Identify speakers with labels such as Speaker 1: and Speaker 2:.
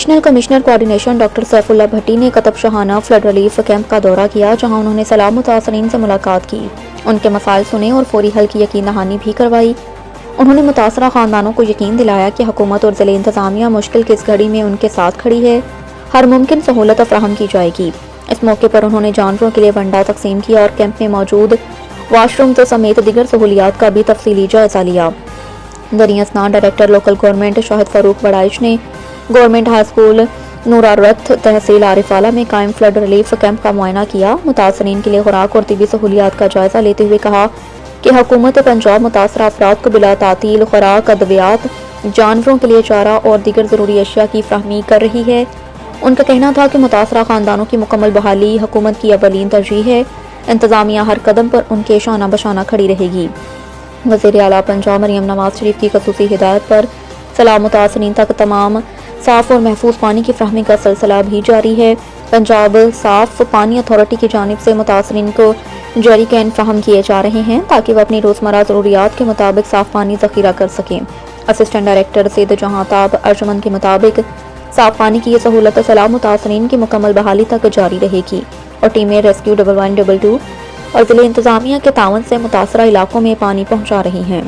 Speaker 1: Additional commissioner coordination doctor Saif Ullah Bhatti نے کتب شاہانہ flood relief camp کا دورہ کیا، جہاں انہوں نے سیلاب متاثرین سے ملاقات کی، ان کے مسائل سنے اور فوری حل کی یقین دہانی بھی کروائی۔ انہوں نے متاثرہ خاندانوں کو یقین دلایا کہ حکومت اور ضلع انتظامیہ مشکل کی اس گھڑی میں ان کے ساتھ کھڑی ہے، ہر ممکن سہولت فراہم کی جائے گی۔ اس موقع پر انہوں نے جانوروں کے لیے ونڈا تقسیم کیا اور کیمپ میں موجود واش روم سمیت دیگر سہولیات کا بھی تفصیلی جائزہ لیا۔ دریں اثنا ڈائریکٹر لوکل گورنمنٹ شاہد فاروق بڑائش نے گورنمنٹ ہائی اسکول نورارت تحصیل عارف آلہ میں قائم فلڈ ریلیف کیمپ کا معائنہ کیا۔ متاثرین کے لیے خوراک اور طبی سہولیات کا جائزہ لیتے ہوئے کہا کہ حکومت پنجاب متاثرہ افراد کو بلا تعطیل خوراک، ادویات، جانوروں کے لیے چارہ اور دیگر ضروری اشیاء کی فراہمی کر رہی ہے۔ ان کا کہنا تھا کہ متاثرہ خاندانوں کی مکمل بحالی حکومت کی اولین ترجیح ہے، انتظامیہ ہر قدم پر ان کے شانہ بشانہ کھڑی رہے گی۔ وزیر اعلیٰ پنجاب مریم نواز شریف کی خصوصی ہدایت پر سیلاب متاثرین تک تمام صاف اور محفوظ پانی کی فراہمی کا سلسلہ بھی جاری ہے۔ پنجاب صاف پانی اتھارٹی کی جانب سے متاثرین کو جیری کین فراہم کیے جا رہے ہیں تاکہ وہ اپنی روزمرہ ضروریات کے مطابق صاف پانی ذخیرہ کر سکیں۔ اسسٹنٹ ڈائریکٹر سید جہاں تاب ارجمند کے مطابق صاف پانی کی یہ سہولت سیلاب متاثرین کی مکمل بحالی تک جاری رہے گی اور ٹیمیں ریسکیو 1122 اور ضلع انتظامیہ کے تعاون سے متاثرہ علاقوں میں پانی پہنچا رہی ہیں۔